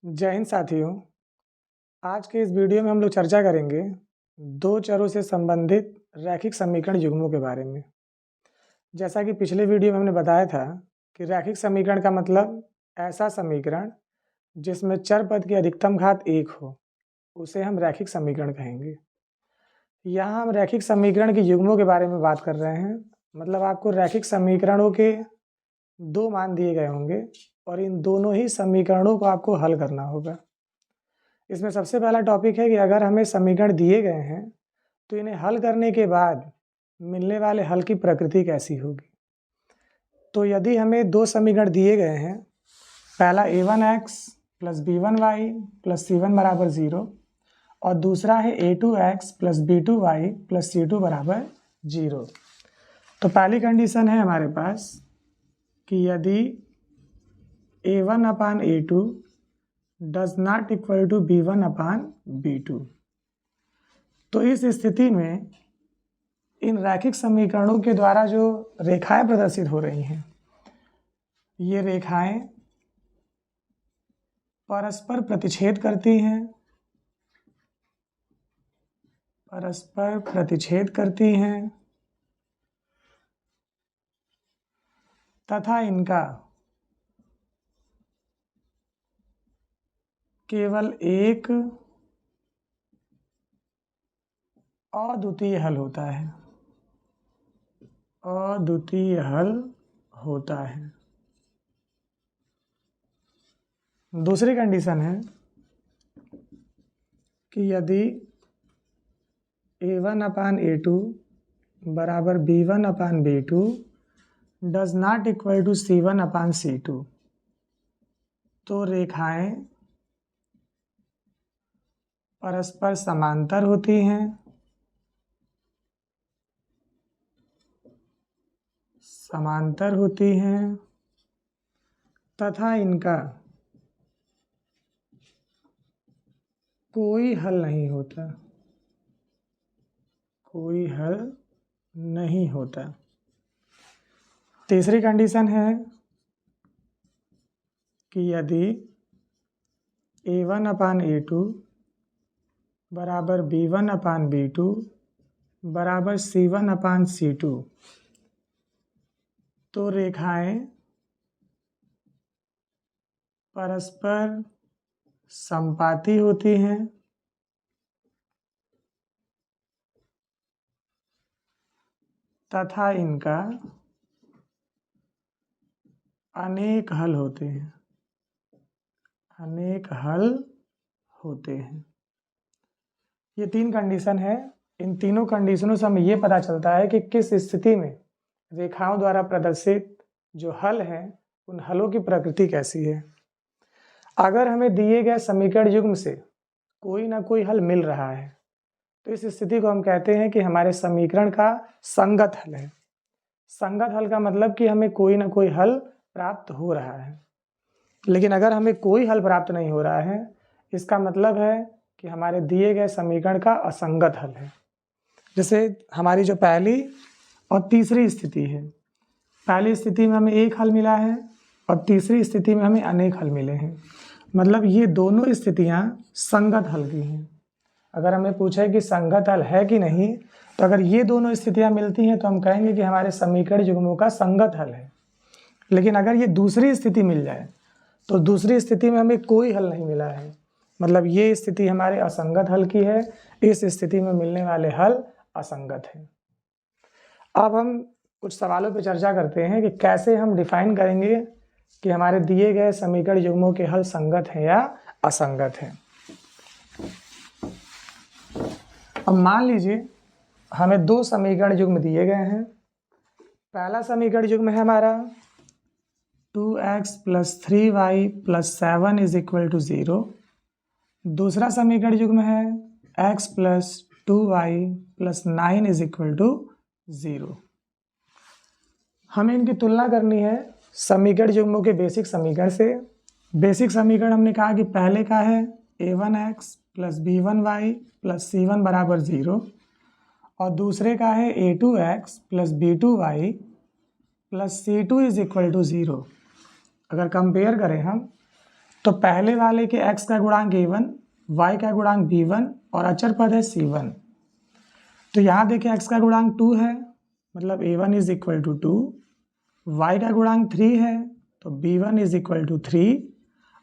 जय हिंद साथियों। आज के इस वीडियो में हम लोग चर्चा करेंगे दो चरों से संबंधित रैखिक समीकरण युग्मों के बारे में। जैसा कि पिछले वीडियो में हमने बताया था कि रैखिक समीकरण का मतलब ऐसा समीकरण जिसमें चर पद की अधिकतम घात 1 हो, उसे हम रैखिक समीकरण कहेंगे। यहाँ हम रैखिक समीकरण के युग्मों के बारे में बात कर रहे हैं। मतलब आपको रैखिक समीकरणों के दो मान दिए गए होंगे और इन दोनों ही समीकरणों को आपको हल करना होगा। इसमें सबसे पहला टॉपिक है कि अगर हमें समीकरण दिए गए हैं तो इन्हें हल करने के बाद मिलने वाले हल की प्रकृति कैसी होगी। तो यदि हमें दो समीकरण दिए गए हैं, पहला a1x plus b1y plus c1 बराबर 0 और दूसरा है a2x plus b2y plus c2 बराबर 0। तो पहली कंडीशन है हमारे पास कि यदि a1 upon a2 does not equal to b1 upon b2, तो इस स्थिति में इन रैखिक समीकरणों के द्वारा जो रेखाएं प्रदर्शित हो रही हैं, ये रेखाएं परस्पर प्रतिच्छेद करती हैं तथा इनका केवल एक अद्वितीय हल होता है। दूसरी कंडीशन है कि यदि a1 अपान a2 बराबर b1 upon b2 does not equal to c1 upon c2, तो रेखाएं परस्पर समांतर होती हैं तथा इनका कोई हल नहीं होता। तीसरी कंडीशन है कि यदि a1 अपान a2 बराबर b1 अपान b2 बराबर c1 अपान c2, तो रेखाएं परस्पर समपाती होती हैं तथा इनका अनेक हल होते हैं। ये तीन कंडीशन है। इन तीनों कंडीशनों से हमें ये पता चलता है कि किस स्थिति में रेखाओं द्वारा प्रदर्शित जो हल हैं, उन हलों की प्रकृति कैसी है। अगर हमें दिए गए समीकरण युग्म से कोई ना कोई हल मिल रहा है, तो इस स्थिति को हम कहते हैं कि हमारे समीकरण का संगत हल है। संगत हल का मतलब कि हमें कोई ना कोई हल प्राप्त हो रहा है। लेकिन अगर हमें कोई हल प्राप्त नहीं हो रहा है, इसका मतलब है कि हमारे दिए गए समीकरण का असंगत हल है। जैसे हमारी जो पहली और तीसरी स्थिति है, पहली स्थिति में हमें एक हल मिला है और तीसरी स्थिति में हमें अनेक हल मिले हैं। मतलब ये दोनों स्थितियां संगत हल की हैं। अगर हमें पूछे कि संगत हल है कि नहीं, तो अगर ये दोनों स्थितियां मिलती हैं तो हम कहेंगे कि हमारे समीकरण युग्मों का संगत हल है। लेकिन अगर ये दूसरी स्थिति मिल जाए तो दूसरी स्थिति में हमें कोई हल नहीं मिला है, मतलब ये स्थिति हमारे असंगत हल की है। इस स्थिति में मिलने वाले हल असंगत हैं। अब हम कुछ सवालों पर चर्चा करते हैं कि कैसे हम डिफाइन करेंगे कि हमारे दिए गए समीकरण युग्मों के हल संगत हैं या असंगत हैं। अब मान लीजिए हमें दो समीकरण युग्म दिए गए हैं। पहला समीकरण युग्म है हमारा 2x plus 3y plus 7 is equal to 0। दूसरा समीकरण युग्म है x plus 2y plus 9 is equal to 0। हमें इनकी तुलना करनी है समीकरण युग्मों के बेसिक समीकरण से। बेसिक समीकरण हमने कहा कि पहले का है a1x plus b1y plus c1 बराबर 0 और दूसरे का है a2x plus b2y plus c2 is equal to 0। अगर कंपेयर करें हम तो पहले वाले के x का गुणांक a1, y का गुणांक b1 और अचर पद है c1। तो यहाँ देखिए x का गुणांक 2 है, मतलब a1 is equal to 2, y का गुणांक 3 है तो b1 इज इक्वल टू 3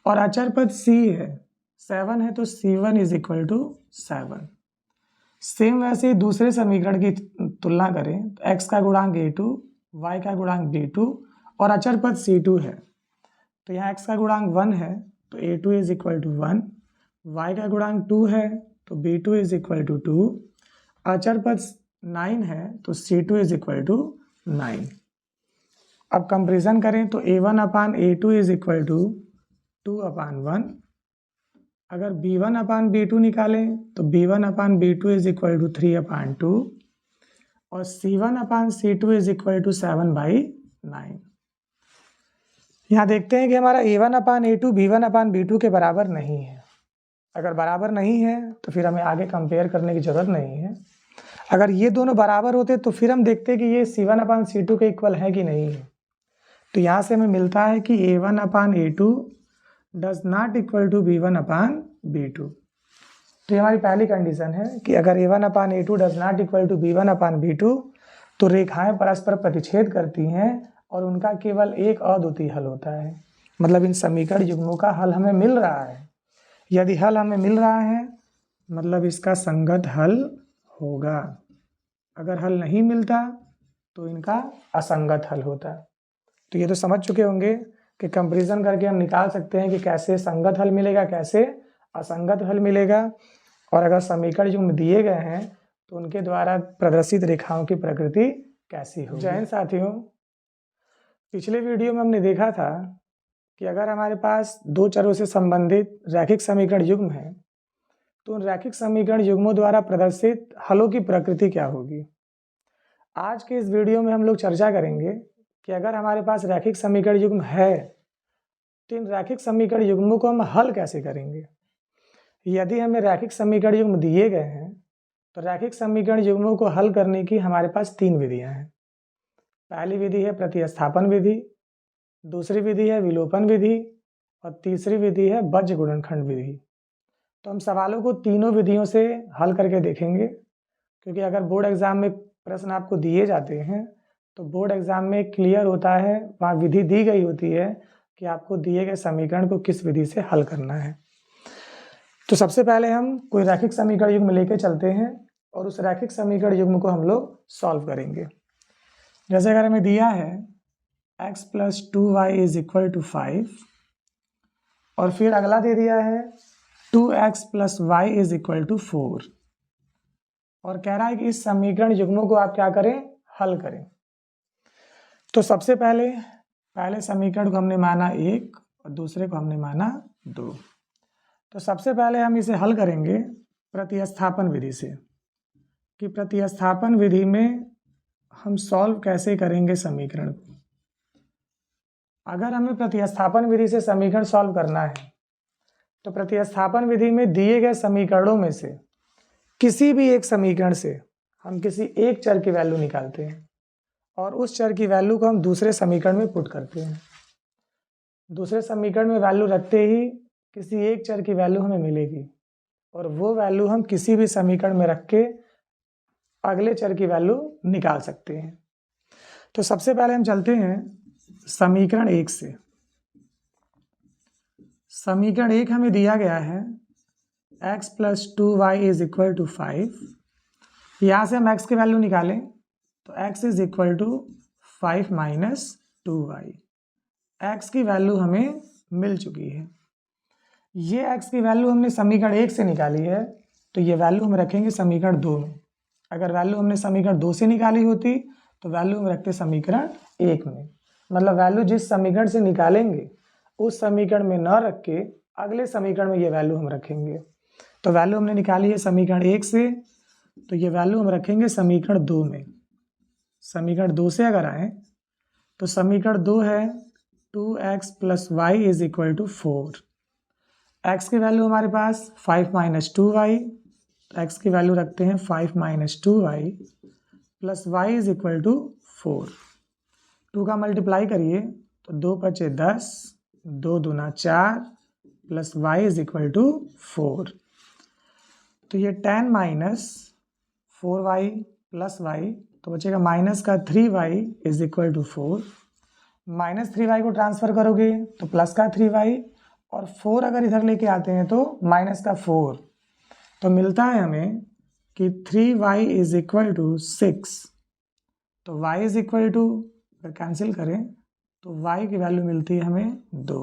और अचर पद c है 7 है तो c1 is equal to 7। Same वैसे ही दूसरे समीकरण की तुलना करें तो x का गुणांक a2, y का गुणांक b2 और अचर पद c2 है। तो यहाँ x का गुणांक 1 है तो a2 is equal to 1, y का गुणांक 2 है तो b2 इज इक्वल टू 2, अचर पद 9 है तो c2 इज इक्वल टू 9। अब कंपेरिजन करें तो a1 upon a2 is equal to 2 upon 1। अगर b1 अपान b2 निकालें तो b1 upon b2 is equal to 3 upon 2 और c1 upon c2 is equal to 7/9। यहाँ देखते हैं कि हमारा a1 upon a2 b1 upon b2 के बराबर नहीं है। अगर बराबर नहीं है तो फिर हमें आगे कंपेयर करने की ज़रूरत नहीं है। अगर ये दोनों बराबर होते तो फिर हम देखते कि ये c1 अपान c2 के इक्वल है कि नहीं है। तो यहाँ से हमें मिलता है कि a1 upon a2 does not equal to b1 upon b2। तो ये हमारी पहली कंडीशन है कि अगर a1 upon a2 does not equal to b1 upon b2 तो रेखाएं परस्पर प्रतिच्छेद करती हैं और उनका केवल एक अद्वितीय हल होता है। मतलब इन समीकरण युग्मों का हल हमें मिल रहा है। यदि हल हमें मिल रहा है मतलब इसका संगत हल होगा। अगर हल नहीं मिलता तो इनका असंगत हल होता। तो ये तो समझ चुके होंगे कि कंपैरिजन करके हम निकाल सकते हैं कि कैसे संगत हल मिलेगा, कैसे असंगत हल मिलेगा। और अगर समीकरण युग्म दिए गए हैं तो उनके द्वारा प्रदर्शित रेखाओं की प्रकृति कैसी होगी। जय हिंद साथियों, पिछले वीडियो में हमने देखा था कि अगर हमारे पास दो चरों से संबंधित रैखिक समीकरण युग्म है तो उन रैखिक समीकरण युग्मों द्वारा प्रदर्शित हलों की प्रकृति क्या होगी। आज के इस वीडियो में हम लोग चर्चा करेंगे कि अगर हमारे पास रैखिक समीकरण युग्म है तो इन रैखिक समीकरण युग्मों को हम हल कैसे करेंगे। यदि हमें रैखिक समीकरण युग्म दिए गए हैं तो रैखिक समीकरण युग्मों को हल करने की हमारे पास 3 विधियां हैं। पहली विधि है प्रतिस्थापन विधि, दूसरी विधि है विलोपन विधि और तीसरी विधि है बज्र गुणनखंड विधि। तो हम सवालों को तीनों विधियों से हल करके देखेंगे, क्योंकि अगर बोर्ड एग्जाम में प्रश्न आपको दिए जाते हैं तो बोर्ड एग्जाम में क्लियर होता है, वहाँ विधि दी गई होती है कि आपको दिए गए समीकरण को किस विधि से हल करना है। तो सबसे पहले हम कोई रैखिक समीकरण युग्म लेके चलते हैं और उस रैखिक समीकरण युग्म को हम लोग सॉल्व करेंगे। जैसे अगर हमें दिया है x + 2y is equal to 5 और फिर अगला दे दिया है 2x + y is equal to 4 और कह रहा है कि इस समीकरण युग्मों को आप क्या करें, हल करें। तो सबसे पहले समीकरण को हमने माना 1 और दूसरे को हमने माना 2। तो सबसे पहले हम इसे हल करेंगे प्रतिस्थापन विधि से, कि प्रतिस्थापन विधि में हम सॉल्व कैसे करेंगे समीकरण को। अगर हमें प्रतिस्थापन विधि से समीकरण सॉल्व करना है तो प्रतिस्थापन विधि में दिए गए समीकरणों में से किसी भी एक समीकरण से हम किसी एक चर की वैल्यू निकालते हैं और उस चर की वैल्यू को हम दूसरे समीकरण में पुट करते हैं। दूसरे समीकरण में वैल्यू रखते ही किसी एक चर की वैल्यू हमें मिलेगी और वो वैल्यू हम किसी भी समीकरण में रख के अगले चर की वैल्यू निकाल सकते हैं। तो सबसे पहले हम चलते हैं समीकरण 1 से। समीकरण 1 हमें दिया गया है x + 2y is equal to 5। यहाँ से हम x की वैल्यू निकालें तो x is equal to 5 - 2y। x की वैल्यू हमें मिल चुकी है। ये x की वैल्यू हमने समीकरण 1 से निकाली है तो ये वैल्यू हम रखेंगे समीकरण 2 में। अगर वैल्यू हमने समीकरण 2 से निकाली होती तो वैल्यू हम रखते समीकरण 1 में। मतलब वैल्यू जिस समीकरण से निकालेंगे उस समीकरण में न रख के अगले समीकरण में ये वैल्यू हम रखेंगे। तो वैल्यू हमने निकाली है समीकरण 1 से, तो ये वैल्यू हम रखेंगे समीकरण 2 में। समीकरण 2 से अगर आए तो समीकरण 2 है 2x + y is equal to 4। x की वैल्यू हमारे पास 5 - 2y, तो x की वैल्यू रखते हैं 5 - 2y plus y is equal to 4। 2 का मल्टीप्लाई करिए तो 2 × 5 = 10, 2 × 2 = 4, plus y is equal to 4। तो ये 10 माइनस 4y प्लस वाई, तो बचेगा माइनस का 3y is equal to 4। Minus 3y को ट्रांसफर करोगे तो प्लस का 3y, और 4 अगर इधर लेके आते हैं तो माइनस का 4। तो मिलता है हमें कि 3y इज इक्वल टू 6। तो y इज इक्वल टू, अगर कैंसिल करें तो y की वैल्यू मिलती है हमें 2।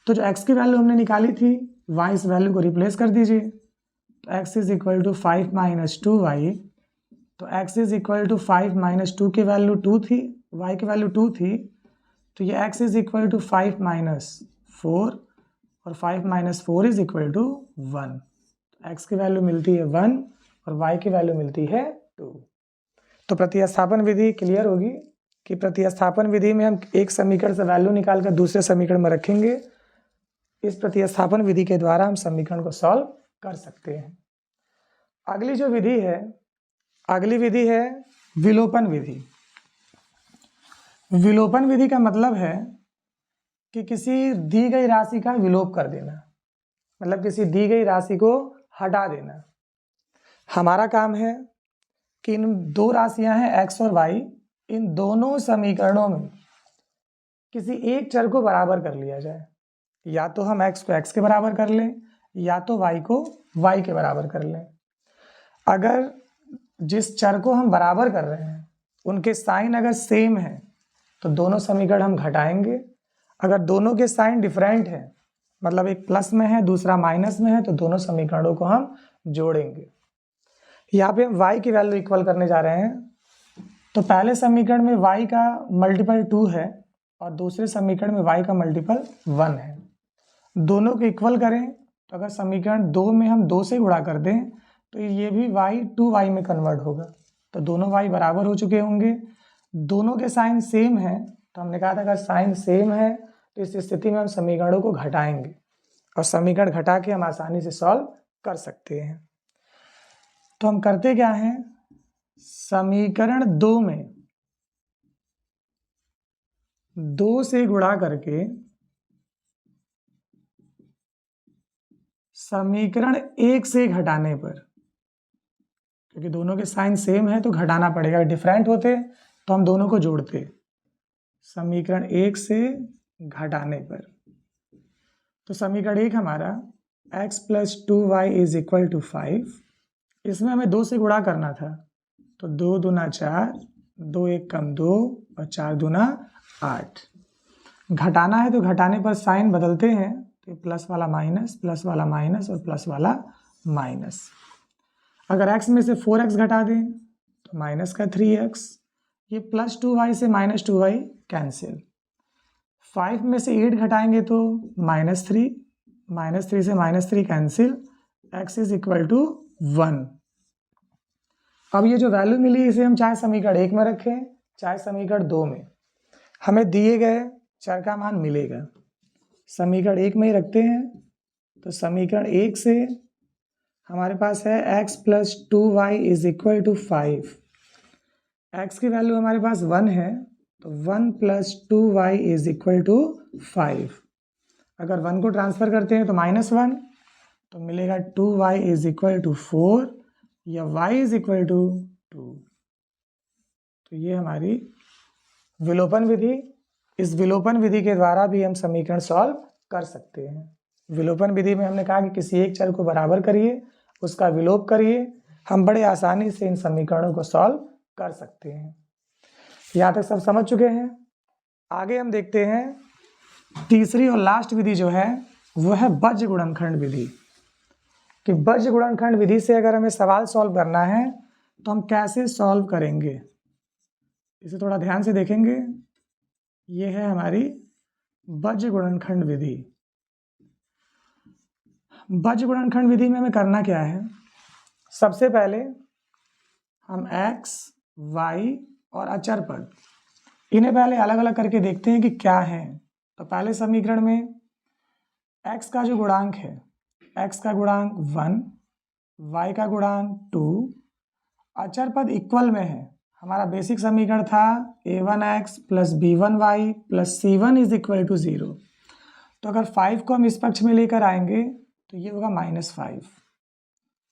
तो जो x की वैल्यू हमने निकाली थी, y इस वैल्यू को रिप्लेस कर दीजिए। तो x is equal to 5 minus 2y। तो x is equal to 5 minus 2 की वैल्यू 2 थी, y की वैल्यू 2 थी, तो ये x is equal to 5 minus 4, और 5 minus 4 is equal to 1। x की वैल्यू मिलती है 1 और y की वैल्यू मिलती है 2। तो प्रतिस्थापन विधि क्लियर होगी कि प्रतिस्थापन विधि में हम एक समीकरण से वैल्यू निकालकर दूसरे समीकरण में रखेंगे। इस प्रतिस्थापन विधि के द्वारा हम समीकरण को सॉल्व कर सकते हैं। अगली जो विधि है, अगली विधि है विलोपन विधि। विलोपन विधि का मतलब है कि किसी दी गई राशि का विलोप कर देना, मतलब किसी दी गई राशि को हटा देना। हमारा काम है कि इन दो राशियां हैं x और y, इन दोनों समीकरणों में किसी एक चर को बराबर कर लिया जाए। या तो हम x को x के बराबर कर लें, या तो y को y के बराबर कर लें। अगर जिस चर को हम बराबर कर रहे हैं उनके साइन अगर सेम है तो दोनों समीकरण हम घटाएंगे। अगर दोनों के साइन डिफरेंट है, मतलब एक प्लस में है दूसरा माइनस में है, तो दोनों समीकरणों को हम जोड़ेंगे। यहाँ पे हम y की वैल्यू इक्वल करने जा रहे हैं। तो पहले समीकरण में y का मल्टीपल 2 है और दूसरे समीकरण में y का मल्टीपल 1 है। दोनों को इक्वल करें तो अगर समीकरण 2 में हम 2 से गुणा कर दें तो ये भी y 2y में कन्वर्ट होगा। तो दोनों y बराबर हो चुके होंगे। दोनों के साइन सेम है, तो हमने कहा था अगर साइन सेम है तो इस स्थिति में हम समीकरणों को घटाएंगे, और समीकरण घटा के हम आसानी से सॉल्व कर सकते हैं। तो हम करते क्या हैं, समीकरण 2 में 2 से गुणा करके समीकरण 1 से घटाने पर, क्योंकि दोनों के साइन सेम है तो घटाना पड़ेगा, डिफरेंट होते तो हम दोनों को जोड़ते। समीकरण 1 से घटाने पर, तो समीकरण 1 हमारा x plus 2y is equal to 5। इसमें हमें 2 से गुणा करना था, तो 2 दूना 4, 2 1 कम 2 और 4 दूना 8। घटाना है तो घटाने पर साइन बदलते हैं, तो प्लस वाला माइनस और प्लस वाला माइनस। अगर x में से 4x घटा दें तो माइनस का 3x, ये प्लस 2y से माइनस 2y कैंसिल। 5 में से 8 घटाएंगे तो -3, -3 से -3 cancel, x is equal to 1। अब ये जो वैल्यू मिली इसे हम चाहे समीकरण 1 में रखें चाहे समीकरण 2 में, हमें दिए गए चर का मान मिलेगा। समीकरण 1 में ही रखते हैं, तो समीकरण 1 से हमारे पास है x plus 2y is equal to 5। x की वैल्यू हमारे पास 1 है, तो 1 plus 2y is equal to 5। अगर 1 को ट्रांसफर करते हैं तो -1, तो मिलेगा 2y इज इक्वल टू 4 या y इज इक्वल टू 2। तो ये हमारी विलोपन विधि। इस विलोपन विधि के द्वारा भी हम समीकरण सॉल्व कर सकते हैं। विलोपन विधि में हमने कहा कि किसी एक चर को बराबर करिए, उसका विलोप करिए, हम बड़े आसानी से इन समीकरणों को सॉल्व कर सकते हैं। यहाँ तक सब समझ चुके हैं। आगे हम देखते हैं तीसरी और लास्ट विधि जो है वो है बज्र गुणनखंड विधि। कि बज्र गुणनखंड विधि से अगर हमें सवाल सॉल्व करना है तो हम कैसे सॉल्व करेंगे, इसे थोड़ा ध्यान से देखेंगे। ये है हमारी बज्र गुणनखंड विधि। बज्र गुणनखंड विधि में हमें करना क्या है, सबसे पहले हम x, y और अचर पद इन्हें पहले अलग अलग करके देखते हैं कि क्या है। तो पहले समीकरण में x का जो गुणांक है, x का गुणांक 1, y का गुणांक 2, अचर पद इक्वल में है। हमारा बेसिक समीकरण था a1x plus b1y plus c1 is equal to 0। तो अगर 5 को हम इस पक्ष में लेकर आएंगे तो ये होगा -5।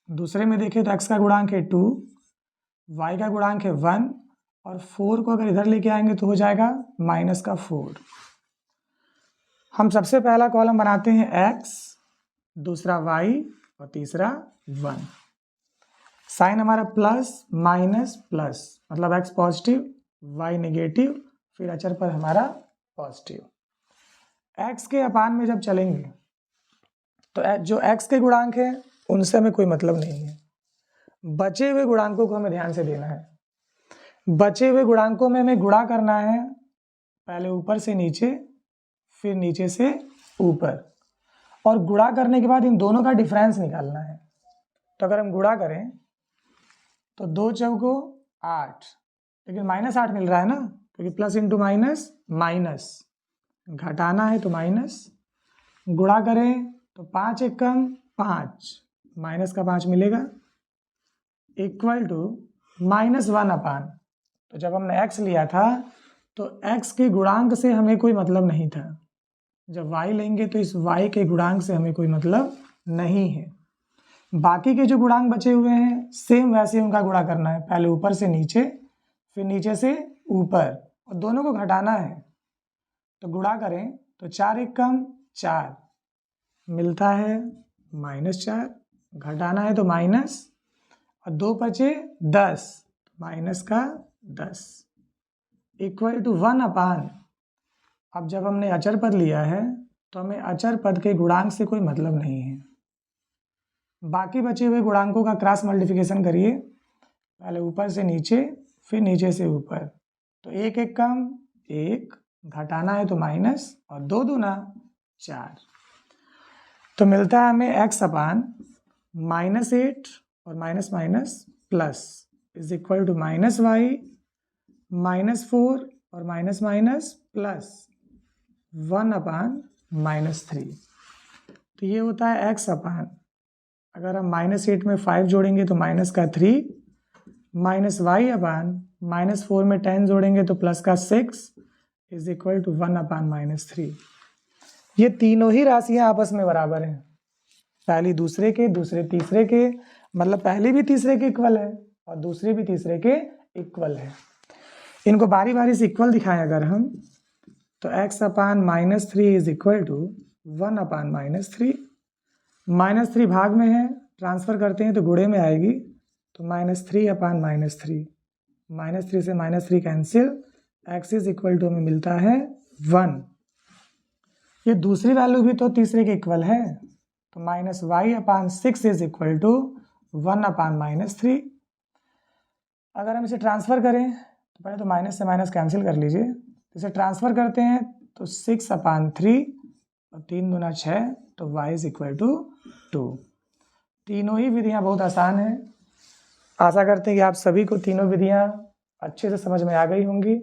दूसरे में देखें तो x का गुणांक है 2, y का गुणांक है 1 और 4 को अगर इधर लेके आएंगे तो हो जाएगा -4। हम सबसे पहला कॉलम बनाते हैं x, दूसरा y और तीसरा 1। साइन हमारा प्लस माइनस प्लस, मतलब x पॉजिटिव y नेगेटिव, फिर अचर पर हमारा पॉजिटिव। x के अपान में जब चलेंगे तो जो x के गुणांक है उनसे हमें कोई मतलब नहीं है। बचे हुए गुणांकों को हमें ध्यान से देना है। बचे हुए गुणांकों में हमें गुणा करना है, पहले ऊपर से नीचे फिर नीचे से ऊपर, और गुणा करने के बाद इन दोनों का डिफरेंस निकालना है। तो अगर हम गुणा करें तो 2 चौको 8, लेकिन -8 मिल रहा है ना, क्योंकि प्लस इंटू माइनस माइनस, घटाना है तो माइनस, गुणा करें तो 5 एकम 5, माइनस का 5 मिलेगा, इक्वल टू -1/। तो जब हमने x लिया था तो x के गुणांक से हमें कोई मतलब नहीं था, जब y लेंगे तो इस y के गुणांक से हमें कोई मतलब नहीं है। बाकी के जो गुणांक बचे हुए हैं सेम वैसे उनका गुणा करना है, पहले ऊपर से नीचे फिर नीचे से ऊपर, और दोनों को घटाना है। तो गुणा करें तो 4 एकम 4 मिलता है -4, घटाना है तो माइनस, और 2 बचे 10, माइनस का 10, इक्वल टू 1/। अब जब हमने अचर पद लिया है तो हमें अचर पद के गुणांक से कोई मतलब नहीं है। बाकी बचे हुए गुणांकों का क्रॉस मल्टीप्लिकेशन करिए, पहले ऊपर से नीचे फिर नीचे से ऊपर। तो 1 एकम 1, घटाना है तो माइनस, और 2 दूना 4, तो मिलता है हमें x/, -8 और minus minus plus is equal to -y, -4 और माइनस माइनस प्लस 1/-3। तो ये होता है x/। अगर हम -8 में 5 जोड़ेंगे तो माइनस का 3, -y/, -4 में 10 जोड़ेंगे तो प्लस का 6 इज इक्वल टू 1/-3। ये तीनों ही राशियां आपस में बराबर हैं, पहली दूसरे के, दूसरे तीसरे के, मतलब पहली भी तीसरे के इक्वल है और दूसरी भी तीसरे के इक्वल है। इनको बारी बारी से इक्वल दिखाएं अगर हम, तो x/-3 इज इक्वल टू 1/-3। -3 भाग में है, ट्रांसफर करते हैं तो गुणे में आएगी, तो -3/-3, -3 से -3 cancel, x is equal to हमें मिलता है 1। ये दूसरी वैल्यू भी तो तीसरे के इक्वल है, तो -y/6 इज इक्वल टू 1/-3। अगर हम इसे ट्रांसफर करें तो पहले तो माइनस से माइनस कैंसिल कर लीजिए, इसे ट्रांसफर करते हैं तो 6/3 और 3 दूना 6, तो y इज इक्वल टू 2। तीनों ही विधियां बहुत आसान हैं। आशा करते हैं कि आप सभी को तीनों विधियां अच्छे से समझ में आ गई होंगी।